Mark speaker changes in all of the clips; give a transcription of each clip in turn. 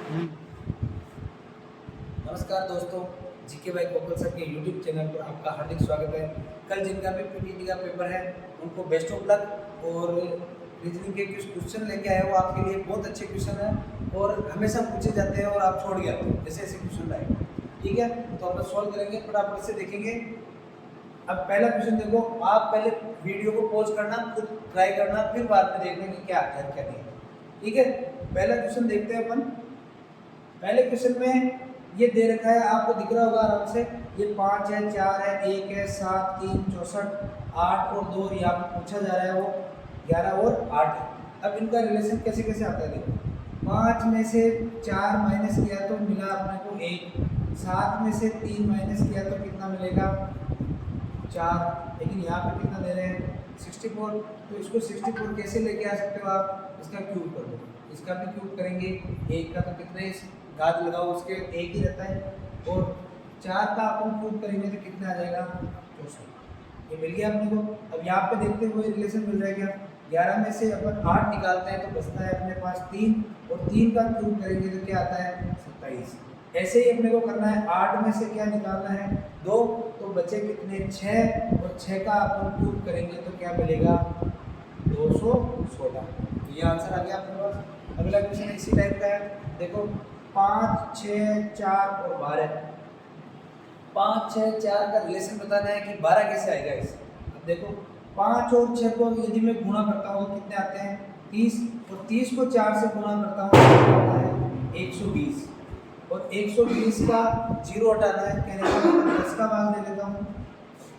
Speaker 1: नमस्कार दोस्तों, जीके भाई कोपल सर के यूट्यूब चैनल पर आपका हार्दिक स्वागत है। कल जिनका भी पीटीटी का पेपर है उनको बेस्ट ऑफ लक। और रीजनिंग के कुछ क्वेश्चन लेके आए, वो आपके लिए बहुत अच्छे क्वेश्चन हैं और हमेशा पूछे जाते हैं और आप छोड़ गए हो, ऐसे ऐसे क्वेश्चन लाए। ठीक है, तो अपन सॉल्व करेंगे, फटाफट से देखेंगे। अब पहला क्वेश्चन देखो, आप पहले वीडियो को पॉज करना, खुद ट्राई करना, फिर बाद में देखना कि क्या आता है क्या नहीं। ठीक है, पहला क्वेश्चन देखते हैं अपन। पहले क्वेश्चन में ये दे रखा है, आपको दिख रहा होगा आराम से। ये 5 है, 4 है, 1 है, 7, 3, 64, 8 और 2। यहाँ पे पूछा जा रहा है वो 11 और 8 है। अब इनका रिलेशन कैसे कैसे आता है देखो। 5 में से 4 माइनस किया तो मिला अपने को 1। 7 में से 3 माइनस किया तो कितना मिलेगा 4। लेकिन यहाँ पे कितना दे रहे हैं 64। तो इसको 64 कैसे लेके आ सकते हो आप, इसका क्यूब कर दो। इसका भी क्यूब करेंगे, 1 का तो कितने घात लगाओ उसके 1 ही रहता है, और 4 का अपन क्यूब करेंगे तो कितना आ जाएगा 64। ये मिल गया अपने को। अब यहाँ पे देखते हुए रिलेशन मिल रहा है क्या, 11 में से अपन 8 निकालते हैं तो बचता है अपने पास 3, और 3 का क्यूब करेंगे तो क्या आता है 27। ऐसे ही अपने को करना है, 8 में से क्या निकालना है 2, तो बचे कितने 6, और 6 का अपन क्यूब करेंगे तो क्या मिलेगा 216। ये आंसर आ गया अपने पास। अगला क्वेश्चन इसी टाइप का है, देखो 5, 6, 4 और 12। 5, 6, 4 का रिलेशन बताना है कि 12 कैसे आएगा इसे। अब देखो 5 और 6 को यदि मैं गुणा करता हूँ तो कितने आते हैं 30, और 30 को 4 से गुणा करता हूँ तो कितना आता है 120, और 120 का 0 हटाना है, कहने का मतलब 10 का भाग ले लेता हूँ।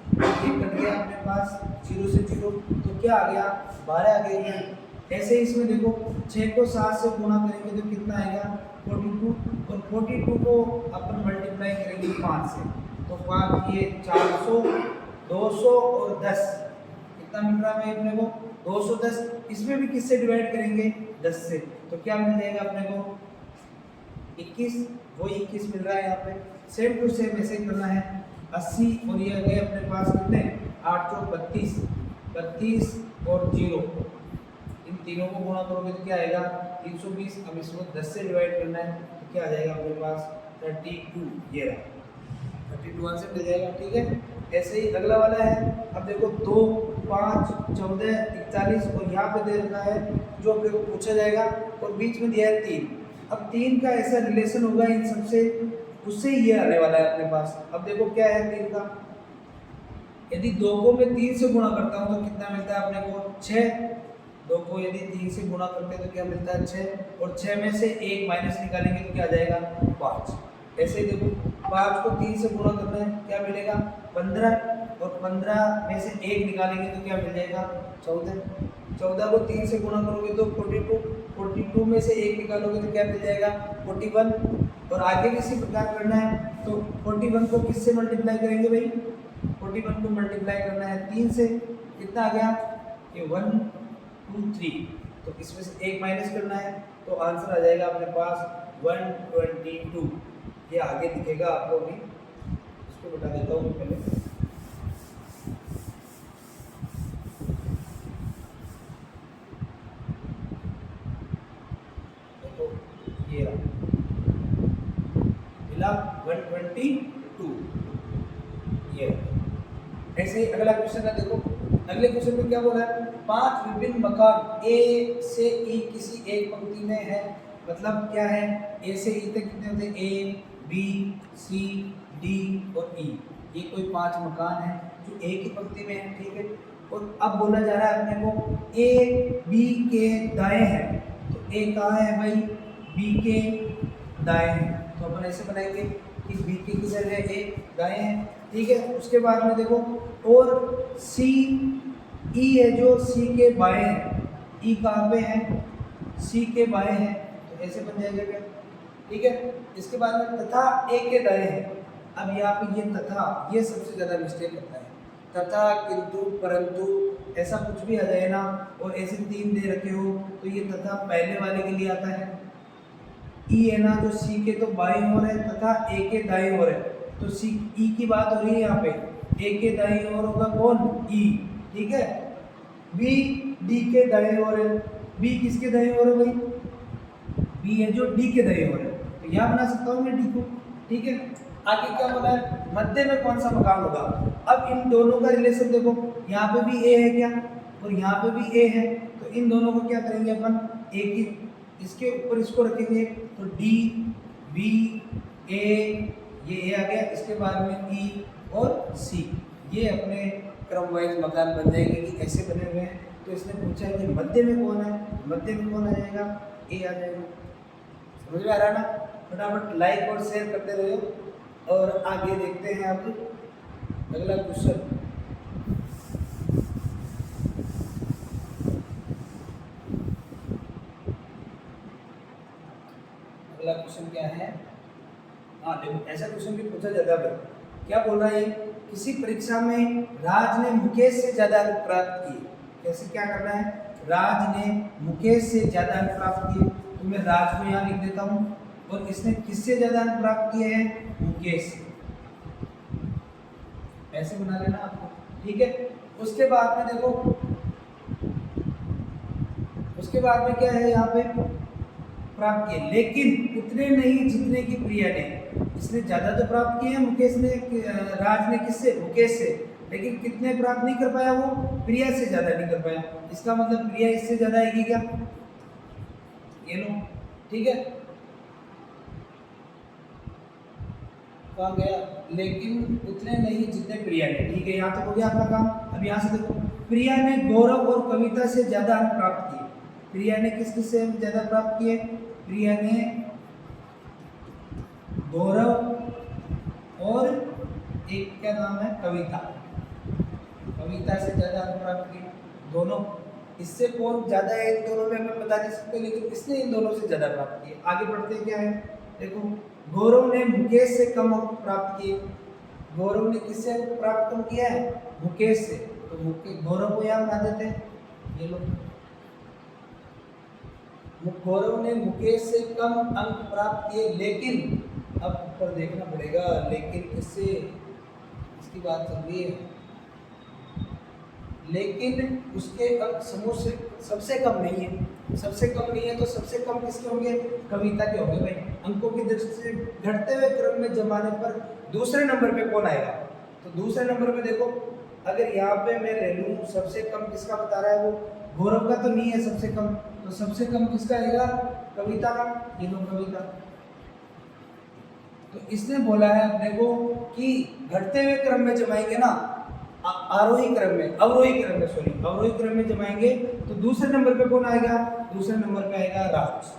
Speaker 1: ये कट गया अपने पास 0 से 0, तो क्या आ गया 12 आ गया। ऐसे ही इसमें देखो 6 को 7 से गुणा करेंगे तो कितना आएगा 42, और 42 को अपन मल्टीप्लाई करेंगे 5 से, तो 5 ये 400, 200 और 10, कितना मिल रहा है अपने को 210। इसमें भी किससे डिवाइड करेंगे 10 से, तो क्या मिल जाएगा अपने को 21। वो 21 मिल रहा है यहाँ पे। सेम टू सेम ऐसे करना है 80, और ये आ गए अपने पास कितने 8 चौक 32, 32 और 0, इन तीनों को गुणा करोगे तो क्या आएगा 320। अब इसको 10 से डिवाइड करना है तो क्या आ जाएगा अपने पास 32। ये रहा 32 आंसर मिल जाएगा। ठीक है, ऐसे ही अगला वाला है। अब देखो 2, 5, 14, 41, और यहाँ पे दे रखा है जो अपने को पूछा जाएगा, और बीच में दिया है 3। अब 3 का ऐसा रिलेशन होगा इन सबसे, उससे ये आने वाला है अपने पास। अब देखो क्या है 3 का, यदि 2 को मैं 3 से गुणा करता हूँ तो कितना मिलता है अपने को 6। 2 को यदि 3 से गुणा करते हैं तो क्या मिलता है 6, और 6 में से 1 माइनस निकालेंगे तो क्या आ जाएगा 5। ऐसे ही देखो 5 को 3 से गुणा करना है, क्या मिलेगा 15, और 15 में से 1 निकालेंगे तो क्या मिल जाएगा 14। 14 को 3 से गुणा करोगे तो 42, 42 में से 1 निकालोगे तो क्या मिल जाएगा 41। और आगे भी इसी प्रकार करना है, तो 41 को किससे मल्टीप्लाई करेंगे भाई, 41 को मल्टीप्लाई करना है 3 से, कितना आ गया ये 1, 2, 3, तो इसमें से 1 माइनस करना है तो आंसर आ जाएगा अपने पास 122। ये आगे दिखेगा आपको भी, इसको बता देता हूँ पहले। देखो ये मिला 122। ये ऐसे ही अगला क्वेश्चन है, देखो अगले क्वेश्चन में क्या बोला है, 5 विभिन्न मकान ए से ई किसी एक पंक्ति में है। मतलब क्या है, ए से ई तक कितने होते हैं, ए, बी, सी, डी और ई। ये कोई 5 मकान है जो एक ही पंक्ति में है। ठीक है, और अब बोला जा रहा है अपने को ए बी के दाएं है, तो ए कहाँ है भाई, बी के दाएं है, तो अपन ऐसे बनाएंगे कि बी के किधर है, ए दाएं है। ठीक है, उसके बाद में देखो और सी ई है जो सी के बाएं है, ई कहाँ पे है सी के बाएं है, तो ऐसे बन जाएगा क्या। ठीक है, इसके बाद में तथा ए के दाएं है। अब यहाँ पे ये तथा, ये सबसे ज़्यादा मिस्टेक करता है, तथा, किंतु, परंतु, ऐसा कुछ भी आ जाए ना, और ऐसे 3 दे रखे हो तो ये तथा पहले वाले के लिए आता है। ई है ना जो सी के तो बाईं ओर है तथा ए के दाईं ओर है, तो सी ई की बात हो रही है यहाँ पे, ए के दाईं ओर होगा कौन ई। ठीक है, बी डी के दाईं ओर है, बी किसके दाईं ओर है भाई, बी है जो डी के दाईं ओर है, तो यहाँ बना सकता हूँ मैं डी को, ठीक है। आगे क्या बोला है, मध्य में कौन सा मकान होगा। अब इन दोनों का रिलेशन देखो, यहाँ पे भी ए है क्या और यहाँ पे भी ए है, तो इन दोनों को क्या करेंगे अपन, ए की इसके ऊपर इसको रखेंगे, तो डी बी ए, ये ए आ गया, इसके बाद में ई और सी, ये अपने क्रम वाइज मकान बन जाएंगे कि ऐसे बने हुए हैं। तो इसने पूछा है कि मध्य में कौन है, मध्य में कौन आ जाएगा, ए आ जाएगा। समझ में आ रहा है ना। फटाफट लाइक और शेयर करते रहो और आगे देखते हैं अब अगला क्वेश्चन। अगला क्वेश्चन क्या है, हाँ देखो ऐसा क्वेश्चन भी पूछा जाता है। क्या बोल रहा है, किसी परीक्षा में राज ने मुकेश से ज्यादा अंक प्राप्त किए। कैसे क्या करना है, राज ने मुकेश से ज्यादा अंक प्राप्त किए, तो मैं राज को यहाँ लिख देता हूँ, और इसने किससे ज्यादा अंक प्राप्त किए हैं, मुकेश से। ऐसे बना लेना आपको, ठीक है। उसके बाद में देखो, उसके बाद में क्या है यहाँ पे, प्राप्त किए लेकिन उतने नहीं जितने की प्रिया ने। इसने ज्यादा तो प्राप्त किए हैं मुकेश ने, राज ने किससे, मुकेश से, लेकिन कितने प्राप्त नहीं कर पाया, वो प्रिया से ज्यादा नहीं कर पाया। इसका मतलब प्रिया इससे ज्यादा आएगी क्या, ये लो, ठीक है। कहाँ गया, लेकिन उतने नहीं जितने प्रिया ने, ठीक है। यहाँ तक हो गया आपका काम। अब यहाँ से देखो, प्रिया ने गौरव और कविता से ज्यादा अंक प्राप्त किए। प्रिया ने किस किस से ज्यादा प्राप्त किए, प्रिया ने गौरव और एक क्या नाम है, कविता, कविता से ज्यादा अंक प्राप्त किए दोनों। इससे कौन ज्यादा है इन दोनों में हमें बता नहीं सकते, लेकिन इसने इन दोनों से ज्यादा प्राप्त किए। आगे बढ़ते क्या है, देखो गौरव ने मुकेश से कम अंक प्राप्त किए। गौरव ने किससे प्राप्त कम किया है, मुकेश से, तो गौरव को यहाँ बना देते हैं, ये लो। गौरव ने मुकेश से कम अंक प्राप्त किए, लेकिन अब ऊपर देखना पड़ेगा, लेकिन किससे, इसकी बात चल रही है, लेकिन उसके अंक समूह से सबसे कम नहीं है। सबसे कम नहीं है तो सबसे कम किसके होंगे, कविता के होंगे भाई। अंकों की दृष्टि से घटते हुए क्रम में जमाने पर दूसरे नंबर पे कौन आएगा, तो दूसरे नंबर पे देखो, अगर यहाँ पे मैं ले लूँ सबसे कम किसका बता रहा है, वो गौरव का तो नहीं है सबसे कम, तो सबसे कम किसका आएगा, कविता का, ये लो कविता। तो इसने बोला है अपने को कि घटते हुए क्रम में जमाएंगे ना, आरोही क्रम में, अवरोही क्रम में, सॉरी अवरोही क्रम में जमाएंगे, तो दूसरे नंबर पे कौन आएगा, दूसरे नंबर पे आएगा राज,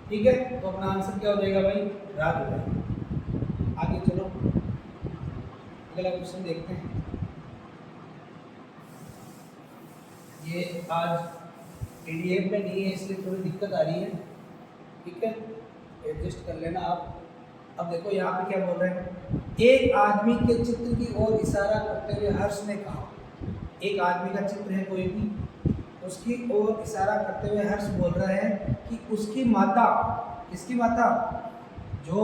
Speaker 1: ठीक है। तो अपना आंसर क्या हो जाएगा भाई, राज हो जाएगा। आगे चलो अगला क्वेश्चन देखते हैं। ये आज पीडीएफ में नहीं है इसलिए थोड़ी दिक्कत आ रही है, ठीक है, एडजस्ट कर लेना आप। अब देखो यहाँ पे क्या बोल रहे हैं, एक आदमी के चित्र की ओर इशारा करते हुए हर्ष ने कहा। एक आदमी का चित्र है कोई भी, उसकी ओर इशारा करते हुए हर्ष बोल रहा है कि उसकी माता, किसकी माता, जो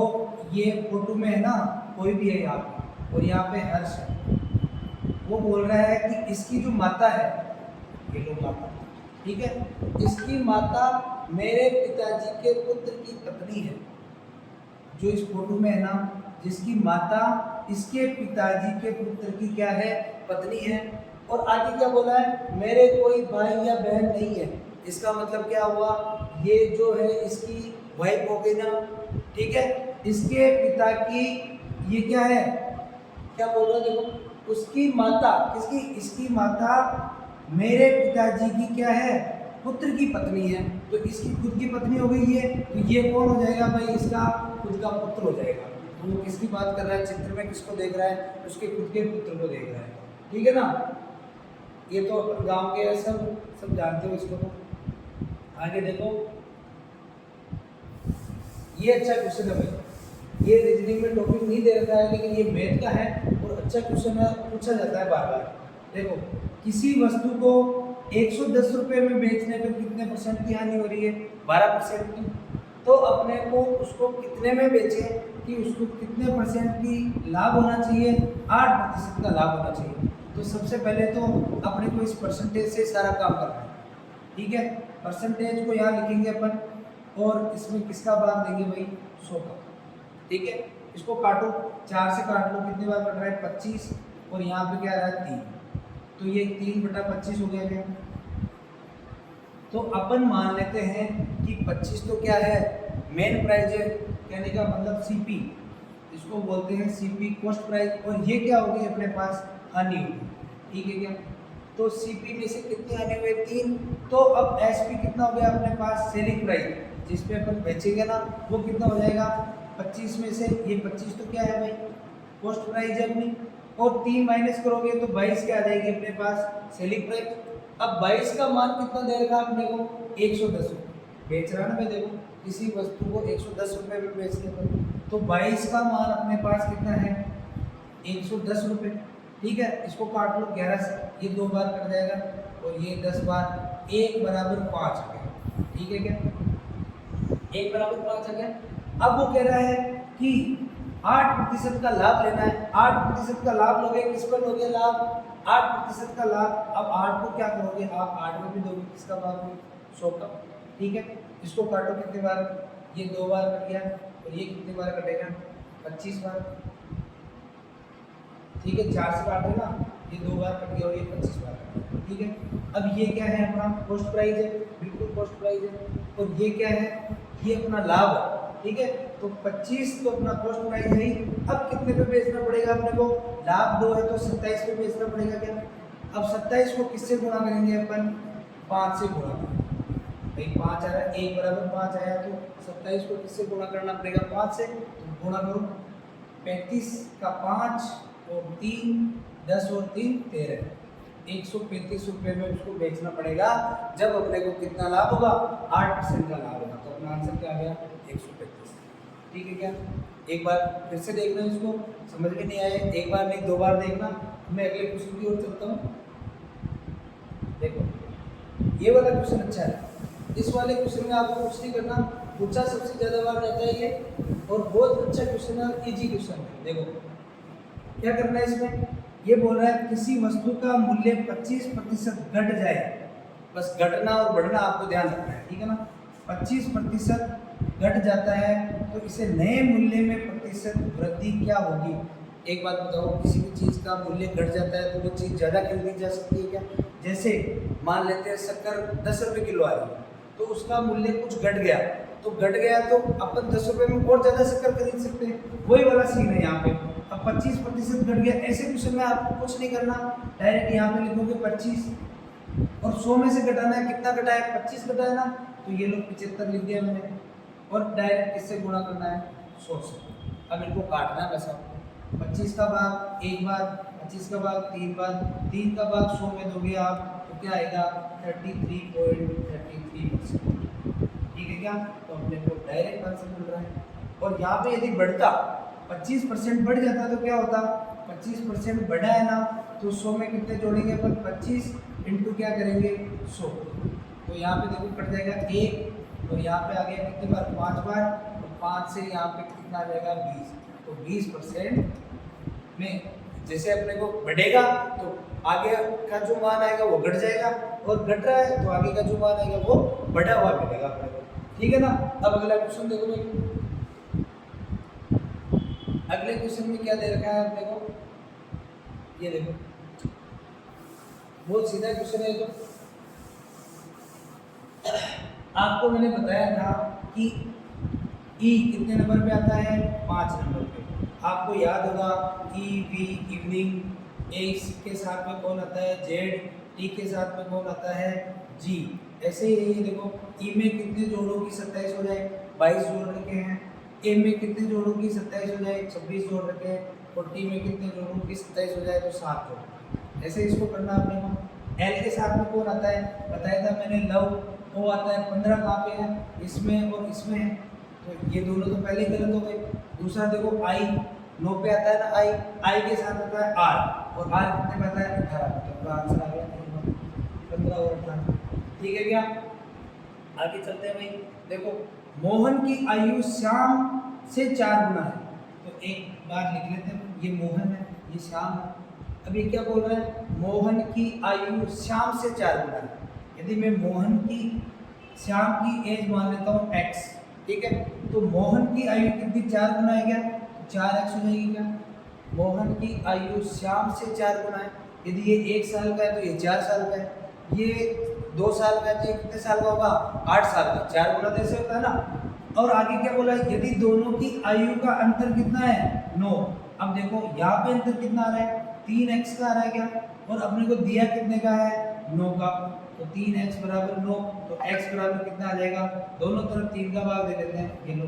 Speaker 1: ये फोटो में है ना, कोई भी है यहाँ पे, और यहाँ पे हर्ष है, वो बोल रहा है कि इसकी जो माता है, ये लो माता, ठीक है, इसकी माता मेरे पिताजी के पुत्र की पत्नी है। जो इस फोटो में है ना, जिसकी माता इसके पिताजी के पुत्र की क्या है, पत्नी है। और आगे क्या बोला है, मेरे कोई भाई या बहन नहीं है। इसका मतलब क्या हुआ, ये जो है इसकी वाइफ हो गई ना, ठीक है। इसके पिता की ये क्या है, क्या बोल रहा है, देखो उसकी माता, किसकी, इसकी माता मेरे पिताजी की क्या है, पुत्र की पत्नी है। तो इसकी खुद की पत्नी हो गई है, तो ये कौन हो जाएगा भाई, इसका खुद का पुत्र हो जाएगा। तो वो किसकी बात कर रहा है, चित्र में किसको देख रहा है, उसके खुद के पुत्र को देख रहा है, ठीक है ना। ये तो अपन गांव के सब जानते हो इसको। तो आगे देखो, ये अच्छा क्वेश्चन है भाई, ये रीजनिंग में टॉपिक नहीं दे रखा है, लेकिन ये मैथ का है और अच्छा क्वेश्चन है, पूछा जाता है बार बार। देखो, किसी वस्तु को 110 रुपये में बेचने पर कितने % की हानि हो रही है, 12% की। तो अपने को उसको कितने में बेचें कि उसको कितने % की लाभ होना चाहिए, 8% का लाभ होना चाहिए। तो सबसे पहले तो अपने को इस परसेंटेज से सारा काम करना है, ठीक है। परसेंटेज को यहाँ लिखेंगे अपन, और इसमें किसका भाग देंगे भाई, 100 का, ठीक है, इसको काटो, 4 से काट लो, कितनी बार कट रहा है 25, और यहाँ पे क्या आ रहा है 3, तो ये 3/25 हो गया क्या। तो अपन मान लेते हैं कि 25 तो क्या है मेन प्राइस है, कहने का मतलब सीपी, इसको बोलते हैं सीपी कॉस्ट प्राइस, और ये क्या होगी अपने पास हानि होगी, ठीक है क्या। तो सीपी में से कितने आने हुए 3, तो अब एसपी कितना हो गया अपने पास सेलिंग प्राइस, जिस पे अपन बेचेंगे ना, वो कितना हो जाएगा 25 में से ये 25 तो क्या है भाई कॉस्ट प्राइस है अपनी, और 3 माइनस करोगे तो 22 क्या आ जाएगी अपने पास सेलिंग प्राइस। अब 22 का मान कितना दे रखा अपने को 110 रुपये बेच रहा ना मैं, देखो किसी वस्तु को 110 रुपये में बेचने पर, तो 22 का मान अपने पास कितना है 110 रुपये, ठीक है। इसको काट लो 11 से, ये 2 बार कट जाएगा, और ये 10 बार 1 बराबर 5 आ गया, ठीक है क्या, 1 बराबर 5 आ गया। अब वो कह रहा है कि 8% का लाभ लेना है, 8% का लाभ लोगे, किस पर लोगे लाभ 8% का लाभ। अब 8 को क्या करोगे आप 8 में भी दोगे, किसका भाग 100 का, ठीक है। इसको काटो कितने बार, ये 2 बार कट गया, और ये कितने बार कटेगा 25 बार, ठीक है, 4 से काटे ना, ये 2 बार कट गया और ये 25 बार कट गया, ठीक है। अब ये क्या है अपना कॉस्ट प्राइस है, बिल्कुल कॉस्ट प्राइस है, और ये क्या है ये अपना लाभ है, ठीक है। तो 25 तो अपना कॉस्ट प्राइस है ही, अब कितने पे बेचना पड़ेगा अपने को, लाभ 2 है तो 27 पे बेचना पड़ेगा क्या। अब 27 को किससे गुणा करेंगे अपन 5 से गुणा, भाई 5 आ रहा है, 1 बराबर 5 आया, तो 27 को किससे गुणा करना पड़ेगा 5 से, तो गुणा करो 35 का 5 और 3 10 और 3 13, 135 रुपये में उसको बेचना पड़ेगा, जब अपने को कितना लाभ होगा 8% का लाभ होगा। तो अपना आंसर क्या आ गया 135, ठीक है क्या। एक बार फिर से देखना, इसको समझ में नहीं आया एक बार नहीं 2 बार देखना। मैं अगले क्वेश्चन की ओर चलता हूँ, देखो ये वाला क्वेश्चन अच्छा है, इस वाले क्वेश्चन में आपको कुछ नहीं करना, पूछा सबसे ज़्यादा बार रहता है ये, और बहुत अच्छा क्वेश्चन है, इजी क्वेश्चन है। देखो क्या करना है इसमें, ये बोल रहा है किसी वस्तु का मूल्य 25% घट जाए, बस घटना और बढ़ना आपको ध्यान रखना है, ठीक है ना। 25% घट जाता है तो इसे नए मूल्य में प्रतिशत वृद्धि क्या होगी। एक बात बताओ, किसी भी चीज़ का मूल्य घट जाता है तो वो चीज़ ज़्यादा खरीदी जा सकती है क्या। जैसे मान लेते हैं शक्कर 10 रुपये किलो आ रही है, तो उसका मूल्य कुछ घट गया, तो घट गया तो अपन 10 रुपये में और ज़्यादा शक्कर खरीद सकते हैं, वही वाला सीन है यहाँ पे। अब 25% घट गया, ऐसे क्वेश्चन में आपको कुछ नहीं करना, डायरेक्ट यहाँ पे लिखोगे 25 और 100 में से घटाना है, कितना घटा है 25 घटा है ना, तो ये लोग 75 लिख दिया मैंने, और डायरेक्ट किससे गुणा करना है 100 से। अब इनको काटना है बस आपको, 25 का भाग 1 बार, 25 का भाग 3 बार, 3 का भाग 100 में दोगे आप तो क्या आएगा 33.33%, ठीक है क्या। तो अपने को डायरेक्ट आंसर मिल रहा है। और यहाँ पे यदि बढ़ता 25% बढ़ जाता तो क्या होता, 25% बढ़ा है ना, तो 100 में कितने जोड़ेंगे अपन 25 इंटू क्या करेंगे 100, तो यहाँ पे देखो कट जाएगा 1, और यहाँ पे आ गया कितनी बार 5 बार, तो 5 से यहाँ पे कितना आ जाएगा 20, तो 20% में जैसे अपने को बढ़ेगा तो आगे का जो मान आएगा वो घट जाएगा, और घट रहा है तो आगे का जो मान आएगा वो बढ़ा हुआ मिलेगा अपने को, ठीक है ना। अब अगला क्वेश्चन देखो भाई, अगले क्वेश्चन में क्या दे रखा है अपने को, ये देखो बहुत सीधा क्वेश्चन है। तो आपको मैंने बताया था कि ई कितने नंबर पे आता है 5 नंबर पे, आपको याद होगा ई वी इवनिंग, ए के साथ में कौन आता है जेड, टी के साथ में कौन आता है जी। ऐसे ही ये देखो ई में कितने जोड़ों की 27 हो जाए 22 जोड़ रखे हैं, ए में कितने जोड़ों की 27 हो जाए 26 जोड़ रखे हैं, और टी में कितने जोड़ों की 27 हो जाए तो 7 जोड़। ऐसे इसको करना अपने को। एल के साथ में कौन आता है बताया था मैंने लव, वो आता है 15 कहाँ पे है इसमें और इसमें है, तो ये दोनों तो पहले ही गलत हो गए। दूसरा देखो आई 9 पे आता है ना, आई के साथ आता है आर, और आर कितने पे आता है 18, तो आंसर आ गया 15 और 18, ठीक है क्या। आगे चलते हैं भाई, देखो मोहन की आयु श्याम से 4 गुना है, तो एक बार लिख लेते हैं, ये मोहन है ये श्याम है। अब ये क्या बोल रहा है, मोहन की आयु श्याम से 4 गुना है। यदि मैं मोहन की श्याम की एज मान लेता हूँ x, ठीक है। तो मोहन की आयु कितनी, 4 गुना है क्या, 4x हो जाएगी क्या। मोहन की आयु श्याम से 4 गुना है। यदि ये 1 साल का है तो ये 4 साल का है, ये 2 साल का है तो ये कितने साल का होगा, 8 साल का। 4 गुना तो ऐसे होता है ना। और आगे क्या बोला, यदि दोनों की आयु का अंतर कितना है, 9। अब देखो यहाँ पे अंतर कितना आ रहा है, 3x का आ रहा है क्या, और अपने को दिया कितने का है, 9 का। तो 3x बराबर 9, तो x बराबर कितना आ जाएगा, दोनों तरफ 3 का भाग दे देते हैं, ये लो।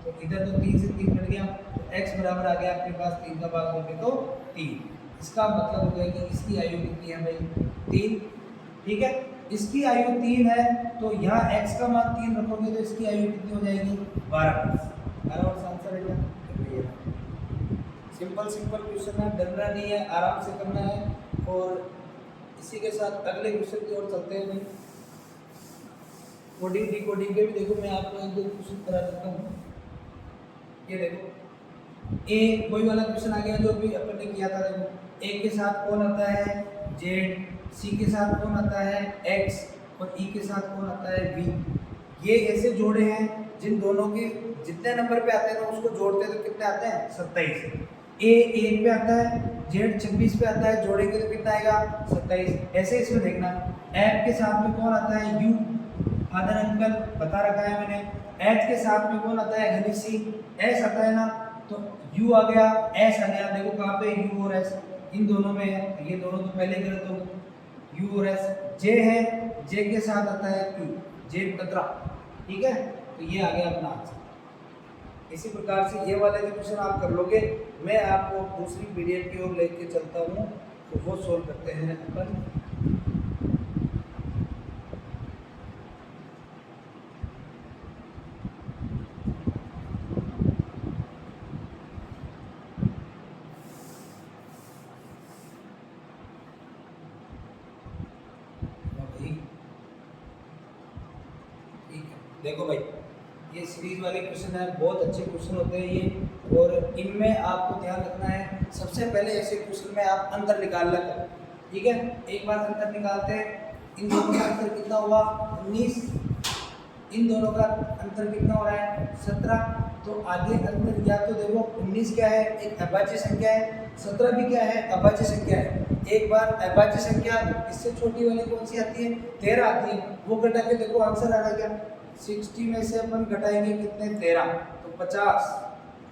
Speaker 1: तो इधर तो 3 से 3 कट गया, तो x बराबर आ गया आपके पास 3 का भाग दोगे तो 3। इसका मतलब हो गया कि इसकी आयु कितनी है भाई, 3। ठीक है, इसकी आयु 3 है, तो यहाँ x का मान 3 रखोगे तो इसकी आयु कितनी हो जाएगी, 12 वर्ष। 12 वर्ष आंसर है क्या। सिंपल सिंपल क्वेश्चन है, डरना नहीं है, आराम से करना है। और इसी के साथ अगले क्वेश्चन की ओर चलते हैं भाई। कोडिंग डिकोडिंग के भी देखो, मैं आपको एक दो क्वेश्चन करा देता हूँ। ये देखो, ए वही वाला क्वेश्चन आ गया जो अभी अपन ने किया था। देखो, ए के साथ कौन आता है, जेड, सी के साथ कौन आता है, एक्स, और ई के साथ कौन आता है, वी। ये ऐसे जोड़े हैं जिन दोनों के जितने नंबर पे आते हैं ना उसको जोड़ते हैं तो कितने आते हैं, 27। ए 1 पे आता है, जेड 26 पे आता है, जोड़ेंगे तो कितना आएगा, 27। ऐसे इसमें देखना, एफ के साथ में कौन आता है, यू, फादर अंकल बता रखा है मैंने। एच के साथ में कौन आता है, घनिसी, एस आता है ना, तो यू आ गया, एस आ गया। देखो कहाँ पे यू और एस, इन दोनों में है, ये दोनों तो पहले गलत हो गए, यू और एस। जे है, जे के साथ आता है क्यू, जे कतरा। ठीक है, तो ये आ गया अपना आंसर। इसी प्रकार से ये वाले जो क्वेश्चन आप कर लोगे, मैं आपको दूसरी पीडीएफ की ओर लेके चलता हूँ, तो वो सोल्व करते हैं अपन। देखो भाई, ये सीरीज वाले क्वेश्चन है, बहुत अच्छे क्वेश्चन होते हैं ये। और इनमें आपको ध्यान रखना है, सबसे पहले ऐसे क्वेश्चन में आप अंतर निकालना करो। ठीक है, एक बार अंतर निकालते हैं। इन दोनों का अंतर कितना हुआ, 19। इन दोनों का अंतर कितना हो रहा है, 17। तो आगे अंतर या तो देखो 19 क्या है, एक अभाज्य संख्या है, 17 भी क्या है, अभाज्य संख्या है। एक बार अभाज्य संख्या इससे छोटी वाली कौन सी आती है, 13 आती है, वो घटा के देखो आंसर आ रहा है क्या, 60 में से अपन घटाएंगे कितने, 13, तो 50।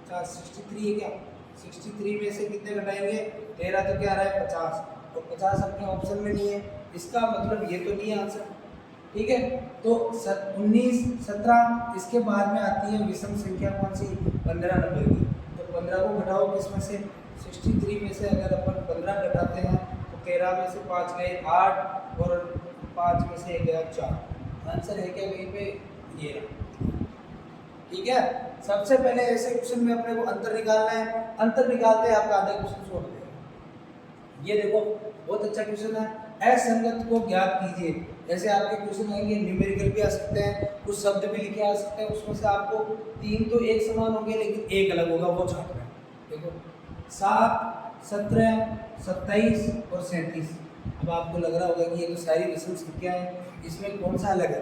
Speaker 1: 63 है क्या, 63 में से कितने घटाएंगे, 13, तो क्या आ रहा है 50। तो 50 अपने ऑप्शन में नहीं है, इसका मतलब ये तो नहीं है आंसर। ठीक है, तो 19, 17, इसके बाद में आती है विषम संख्या कौन सी, 15 नंबर की। तो 15 को घटाओ किसमें से, 63 में से अगर अपन 15 घटाते हैं तो 13 में से 5 गए 8, और 5 में से 1 गया 4। आंसर है क्या कहीं पे, ये रहा। ठीक है, सबसे पहले ऐसे क्वेश्चन में अपने को अंतर निकालना है। अंतर निकालते हैं आपका आधा क्वेश्चन छोड़ देगा। ये देखो बहुत अच्छा क्वेश्चन है, असंगत को ज्ञात कीजिए। जैसे आपके क्वेश्चन आएंगे, न्यूमेरिकल भी आ सकते हैं, कुछ शब्द भी लिखे आ सकते हैं, उसमें से आपको 3 तो एक समान होंगे लेकिन एक अलग होगा, वो छापना है। देखो 7, 17, 27 और 37। अब आपको लग रहा होगा कि ये तो सारी विषम संख्या है, इसमें कौन सा अलग है,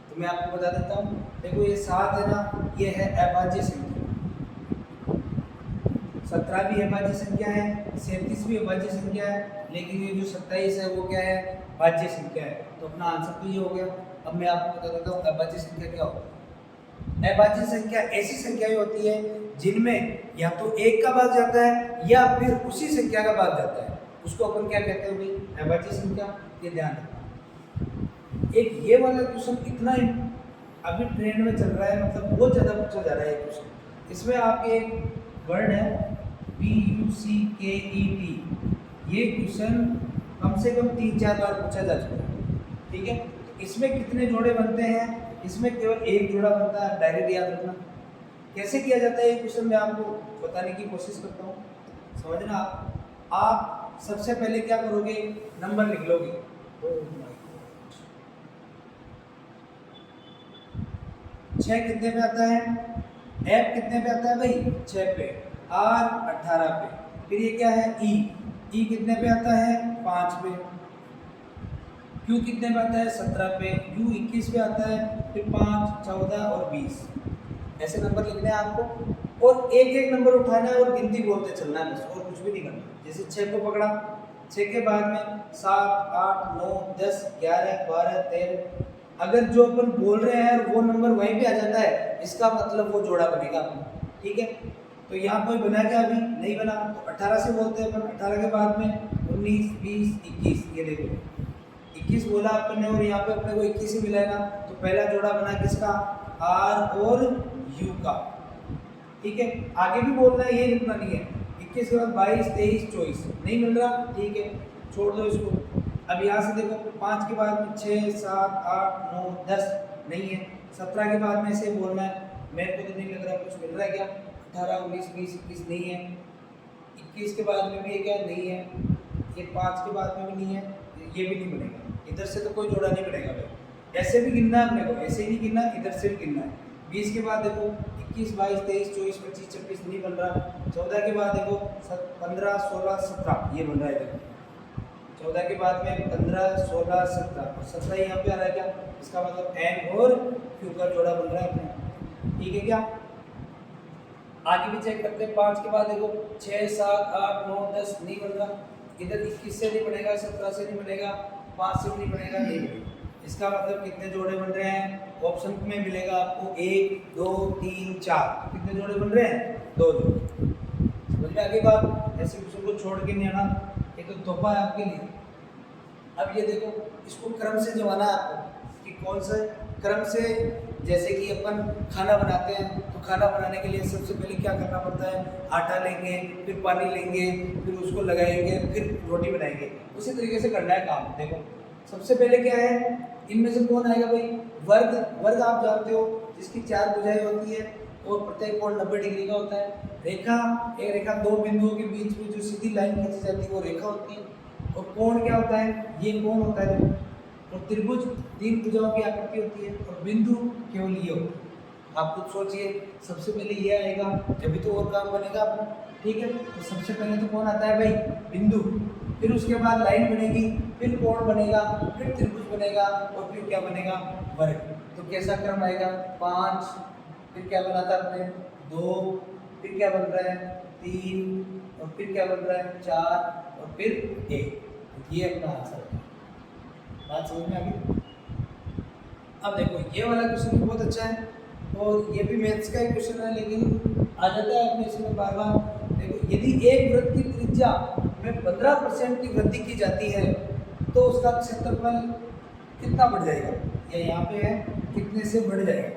Speaker 1: तो मैं आपको बता देता हूँ। देखो ये 7 है ना, ये है अभाज्य संख्या, 17 भी अभाज्य संख्या है, 37 भी अभाज्य संख्या है, लेकिन ये जो 27 है वो क्या है, भाज्य संख्या है। तो अपना आंसर तो ये हो गया। अब मैं आपको बता देता हूँ अभाज्य संख्या क्या होता है। अभाज्य संख्या ऐसी संख्याएं होती है जिनमें या तो एक का भाग जाता है या फिर उसी संख्या का भाग जाता है, उसको अपन क्या कहते हैं भाई, अभाज्य संख्या। ये ध्यान रखना। एक ये वाला क्वेश्चन इतना अभी ट्रेंड में चल रहा है, मतलब बहुत ज़्यादा पूछा जा रहा है क्वेश्चन। इसमें आपके एक वर्ड है PUCKET, ये क्वेश्चन कम से कम 3-4 बार पूछा जा चुका है। ठीक है, इसमें कितने जोड़े बनते हैं, इसमें केवल एक जोड़ा बनता है, डायरेक्ट याद रखना। कैसे किया जाता है ये क्वेश्चन मैं आपको बताने की कोशिश करता हूँ, समझना। आप सबसे पहले क्या करोगे, नंबर लिख लोगे। 6 कितने पे आता है, F कितने पे आता है भाई, 6 पे, R 18 पे। फिर ये क्या है, E कितने पे आता है, 5 पे। Q कितने पे आता है 17 पे, U 21 पे आता है, फिर 5, 14 और 20 ऐसे नंबर लिखने हैं आपको और एक एक नंबर उठाना है और गिनती बोलते चलना है बस, और कुछ भी नहीं करना। जैसे 6 को पकड़ा, 6 के बाद में 7, 8, 9, 10, 11, 12, 13, अगर जो अपन बोल रहे हैं वो नंबर वहीं पे आ जाता है, इसका मतलब वो जोड़ा बनेगा अपना, ठीक है। तो यहाँ कोई बना क्या अभी नहीं बना, तो 18 से बोलते हैं अपन। 18 के बाद में 19, 20, 21, ये देखो 21 बोला अपन ने और यहाँ पे अपने को 21 ही मिला है ना, तो पहला जोड़ा बना किसका, R और U का, ठीक है। आगे भी बोलना है, ये लिखना नहीं है। 21 के बाद 22, 23, 24 नहीं मिल रहा, ठीक है, छोड़ दो इसको। अब यहाँ से देखो 5 के बाद में 6, 7, 8, 9, 10 नहीं है। 17 के बाद में ऐसे बोलना है, मेरे को तो नहीं लग रहा कुछ मिल रहा है क्या, 18, 19, 20, 21 नहीं है। 21 के बाद में भी ये क्या नहीं है, ये 5 के बाद में भी नहीं है, ये भी नहीं बनेगा। इधर से तो कोई जोड़ा नहीं बनेगा भाई, ऐसे भी गिनना है अपने को, ऐसे ही नहीं गिनना, इधर से भी गिनना है। 20 के बाद देखो 21, 22, 23, 24, 25, 26 नहीं बन रहा। 14 के बाद देखो 15, 16, 17 ये बन रहा है देखो। 14 के बाद में 15, 16, 17 और 17 यहाँ पे आ रहा है क्या, इसका मतलब N और Q का जोड़ा बन रहा है अपने, ठीक है क्या। आगे भी चेक करते हैं। 5 के बाद देखो 6, 7, 8, 9, 10 नहीं बन रहा। इधर 21 से नहीं बनेगा, 17 से नहीं बनेगा, 5 से नहीं बनेगा, नहीं बनेगा। इसका मतलब कितने जोड़े बन रहे हैं, ऑप्शन में मिलेगा आपको 1, 2, 3, 4। कितने जोड़े बन रहे हैं, 2 जोड़े। समझ में आगे बात, ऐसे क्वेश्चन को छोड़ के नहीं आना, ये तो तोहफा है आपके लिए। अब ये देखो, इसको क्रम से जमाना है आपको कि कौन सा क्रम से। जैसे कि अपन खाना बनाते हैं, तो खाना बनाने के लिए सबसे पहले क्या करना पड़ता है, आटा लेंगे, फिर पानी लेंगे, फिर उसको लगाएंगे, फिर रोटी बनाएंगे। उसी तरीके से करना है काम। देखो सबसे पहले क्या है, इनमें से कौन आएगा भाई, वर्ग। वर्ग आप जानते हो, जिसकी 4 भुजाएं होती है और प्रत्येक कोण 90 डिग्री का होता है। रेखा, एक रेखा 2 बिंदुओं के बीच में जो सीधी लाइन खींची जाती है वो रेखा होती है। और कोण क्या होता है, ये कोण होता है। और त्रिभुज 3 भुजाओं की आकृति होती है और बिंदु केवल ये होता है। आप खुद सोचिए, सबसे पहले ये आएगा, जब तो और काम बनेगा अपना, ठीक है। तो सबसे पहले तो कौन आता है भाई, बिंदु, फिर उसके बाद लाइन बनेगी, फिर कोण बनेगा, फिर त्रिभुज बनेगा और फिर क्या बनेगा, वर्ग। तो कैसा क्रम आएगा, 5, फिर क्या बना था अपने 2, फिर क्या बन रहा है 3 और फिर क्या बन रहा है 4 और फिर 1। ये अपना आंसर है। बात समझ में आ गई। अब देखो ये वाला क्वेश्चन भी बहुत अच्छा है और ये भी मैथ्स का ही क्वेश्चन है, लेकिन आ जाता है अपने इसमें बार बार। देखो यदि एक वृत्त की त्रिज्या में 15% की वृद्धि की जाती है तो उसका क्षेत्रफल कितना बढ़ जाएगा, या यहाँ पे है कितने से बढ़ जाएगा,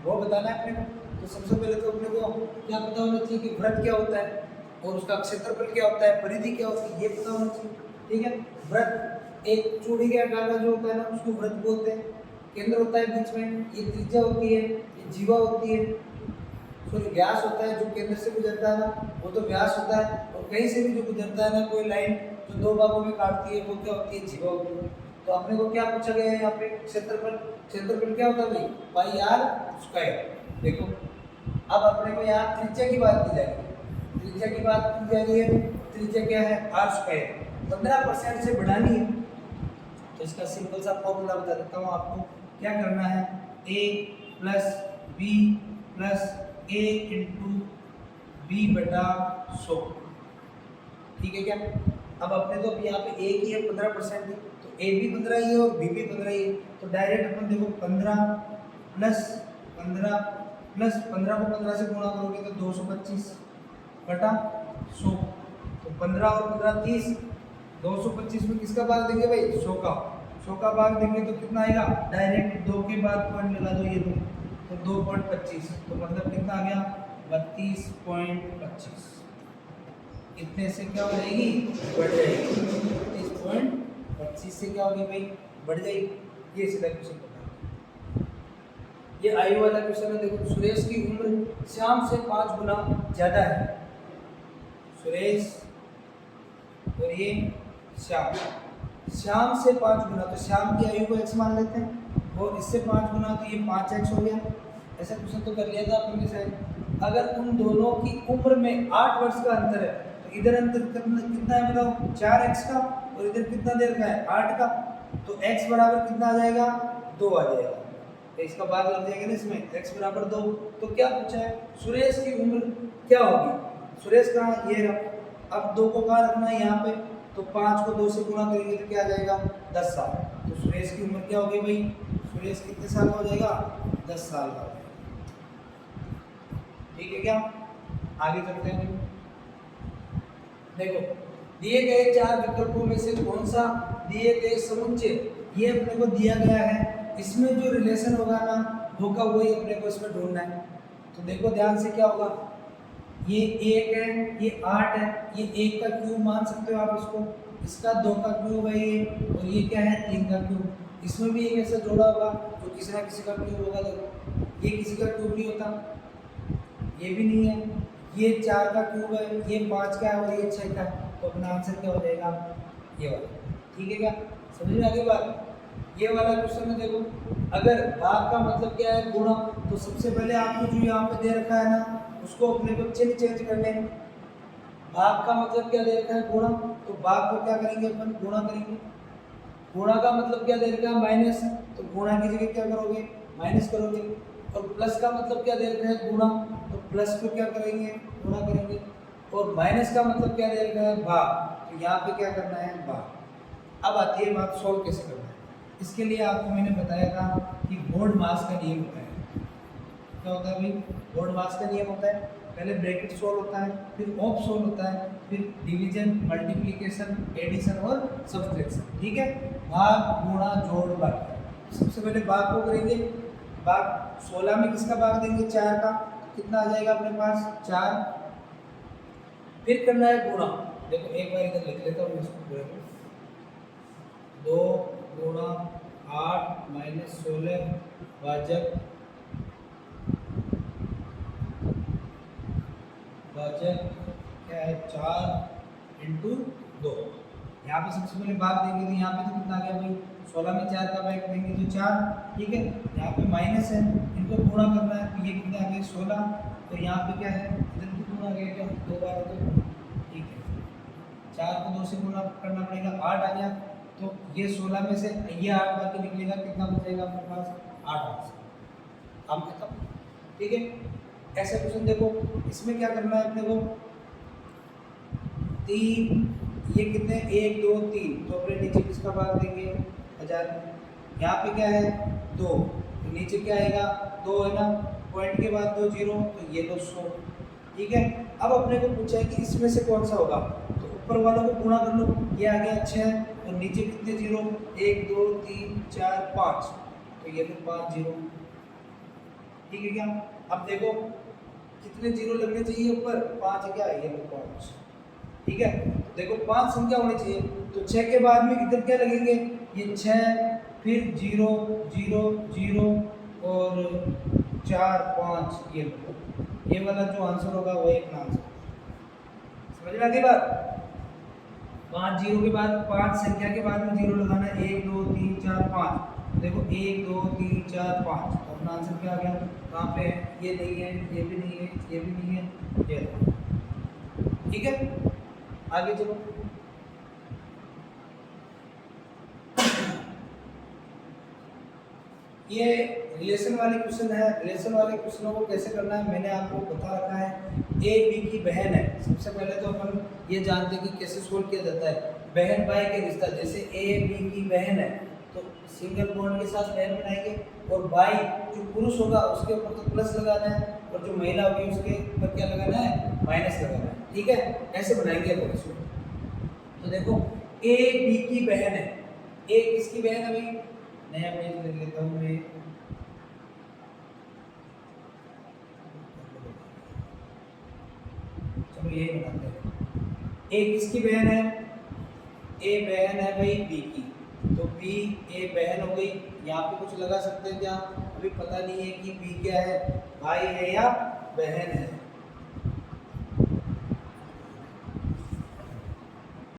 Speaker 1: वो बताना है अपने को। तो सबसे पहले तो अपने को क्या पता होना चाहिए कि वृत्त क्या होता है और उसका क्षेत्रफल क्या होता है, परिधि क्या होती है, ये पता होना चाहिए, ठीक है। वृत्त एक चूड़ी के आकार का जो होता है ना, उसको वृत्त बोलते हैं। केंद्र होता है बीच में, ये त्रिज्या होती है, ये जीवा होती है, सॉरी व्यास होता है। जो केंद्र से गुजरता है ना वो तो व्यास होता है, और कहीं से भी जो गुजरता है ना कोई लाइन जो 2 भागों में काटती है वो क्या होती है, जीवा होती है। तो अपने को क्या पूछा गया है यहाँ पे, क्षेत्रफल। क्षेत्रफल क्या होता है भाई, पाई आर स्क्वायर। देखो अब अपने को यहाँ त्रिज्या की बात की जाएगी, त्रिज्या की बात की जा रही है। त्रिज्या क्या है, आर स्क्वायर। 15% से बढ़ानी है तो इसका सिंपल सा फॉर्मूला बता देता हूँ आपको। क्या करना है, a plus B plus a into B बटा 100, ठीक है क्या। अब अपने तो यहाँ पे a की है 15%, तो a भी 15 ही है और b भी 15 ही है। तो डायरेक्ट अपन देखो 15 प्लस 15 प्लस 15 को 15 से गुणा करोगे तो 225 बटा 100। तो 15 और 15 30, 225 में किसका भाग देंगे भाई, 100 का। 100 का भाग देंगे तो कितना आएगा, डायरेक्ट 2 के बाद पॉइंट लगा दो ये दो, तो 2.25, तो मतलब कितना आ गया 32.25। इतने से क्या हो जाएगी, बढ़ जाएगी। 32.25 से क्या होगी भाई, बढ़ जाएगी। ये सीधा क्वेश्चन बता, ये आयु वाला क्वेश्चन है। देखो सुरेश की उम्र श्याम से 5 गुना ज्यादा है। सुरेश और ये श्याम, श्याम से 5 गुना, तो श्याम की आयु को x मान लेते हैं और इससे 5 गुना तो ये 5x हो गया। ऐसा क्वेश्चन तो कर लिया था अपन शायद। अगर उन दोनों की उम्र में 8 वर्ष का अंतर है तो इधर अंतर कितना है बताओ, 4x का, और इधर कितना देर का है 8 का। तो x बराबर कितना आ जाएगा 2 आ जाएगा, तो इसका भाग लग जाएगा ना इसमें, x बराबर 2। तो क्या पूछा है, सुरेश की उम्र क्या होगी, सुरेश कहाँ ये रहा, अब 2 को कहाँ रखना है यहाँ पे, तो 5 को 2 से गुणा करेंगे तो क्या आ जाएगा 10 साल। तो सुरेश की उम्र क्या होगी भाई, सुरेश कितने साल का हो जाएगा 10 साल का। ठीक है क्या, आगे चलते हैं। देखो दिए गए 4 विकल्पों में से कौन सा दिए गए समुच्चय ये अपने को दिया गया है, इसमें जो रिलेशन होगा ना होगा वही अपने को इसमें ढूंढना है। तो देखो ध्यान से क्या होगा, ये 1 है, ये 8 है, ये 1 का क्यूब मान सकते हो आप इसको, इसका 2 का क्यूब है ये, और ये क्या है 3 का क्यूब। इसमें भी एक ऐसा जोड़ा होगा जो किसी ना किसी का क्यूब होगा। देखो ये किसी का क्यूब नहीं होता, ये भी नहीं है, ये 4 का क्यूब है, ये 5 का है और ये 6 का है। तो अपना आंसर क्या हो जाएगा ये वाला। ठीक है क्या, समझ में आ गई बात। ये वाला क्वेश्चन में देखो, अगर भाग का मतलब क्या है गुणा, तो सबसे पहले आपको जो यहाँ पे दे रखा है ना उसको अपने को चिन्ह चेंज कर लेंगे। भाग का मतलब क्या दे रखा है गुणा, तो भाग को क्या करेंगे अपन गुणा करेंगे। गुणा का मतलब क्या दे रखा है माइनस, तो गुणा की जगह क्या करोगे माइनस करोगे। और प्लस का मतलब क्या दे रखा है गुणा, तो प्लस को क्या करेंगे गुणा करेंगे। और माइनस का मतलब क्या दे रखा है भाग, तो यहाँ पे क्या करना है भाग। अब आती है बात सॉल्व कैसे करना है। इसके लिए आपको मैंने बताया था कि बोर्ड मास का नियम होता है। क्या होता है भाई, बोर्ड मास का नियम होता है, पहले ब्रैकेट सोल्व होता है, फिर ऑफ सोल्व होता है, फिर डिवीजन, मल्टीप्लिकेशन, एडिशन और सब्सट्रैक्शन। ठीक है, भाग गुणा जोड़ भाग। सबसे पहले भाग को करेंगे, भाग 16 में किसका भाग देंगे 4 का, तो कितना आ जाएगा अपने पास 4। फिर करना है गुणा। देखो एक बार इधर लिख लेता हूँ इसको पूरे को, 2 गुणा 8 माइनस 16 भाजक क्या है 4 इंटू 2। यहाँ पे सबसे पहले भाग देंगे तो यहाँ पे तो कितना आ गया भाई 16 में 4 का भाग देंगे तो 4। ठीक है, यहाँ पे माइनस है, इनको गुणा करना है, तो ये कितना आ गया 16। तो यहाँ पे क्या है इधर भी गुणा गया क्या 2 बार, तो ठीक है 4 को 2 से गुणा करना पड़ेगा, 8 आ गया। तो ये 16 में से ये 8 बाकी निकलेगा, कितना बचेगा अपने पास 8। हम खत्म। ठीक है, ऐसे क्वेश्चन देखो इसमें क्या करना है अपने को, 3 ये कितने 1 2 3, तो अपने नीचे किसका भाग देंगे 1000। यहाँ पे क्या है 2, तो नीचे क्या आएगा 2 है ना, पॉइंट के बाद 2 0, तो ये 200। ठीक है, अब अपने को पूछा है कि इसमें से कौन सा होगा, तो ऊपर वालों को गुणा कर लो, ये आ गया 6 और नीचे कितने 0 1 2 3 4 5, तो ये भी 5 0। ठीक है क्या, अब देखो कितने 0 लगने चाहिए ऊपर 5 क्या है, ये 5। ठीक है, देखो 5 संख्या होनी चाहिए, तो 6 के बाद में इधर क्या लगेंगे ये 6, फिर 0 0 0 और 4 5, ये वाला जो आंसर होगा वही अपना आंसर। समझ में आ गई बात। 5 0 के बाद 5 संख्या के बाद में 0 लगाना है, 1 2 3 4 5। देखो 1 2 3 4 5, तो अपना आंसर क्या आ गया, कहाँ पे है, ये नहीं है, ये भी नहीं है, ये भी नहीं है, ये। ठीक है, आगे चलो। ये रिलेशन वाले क्वेश्चन है, रिलेशन वाले क्वेश्चनों को कैसे करना है मैंने आपको बता रखा है। ए बी की बहन है, सबसे पहले तो अपन ये जानते हैं कि कैसे सोल्व किया जाता है। बहन भाई के रिश्ता, जैसे ए बी की बहन है तो सिंगल बॉन्ड के साथ बहन बनाएंगे, और भाई जो पुरुष होगा उसके ऊपर तो प्लस लगाना है, और जो महिला होगी उसके ऊपर क्या लगाना है माइनस लगाना है। ठीक है, ऐसे बनाएंगे अपन इसको। तो देखो ए बी की बहन है, ए किसकी बहन है भाई, नया पेज लिख लेता हूँ मैं, चलो ये बनाते हैं। ए किसकी बहन है, ए बहन है भाई बी की, तो बी ए बहन हो गई। यहाँ पे कुछ लगा सकते हैं क्या, अभी पता नहीं है कि बी क्या है, भाई है या बहन है।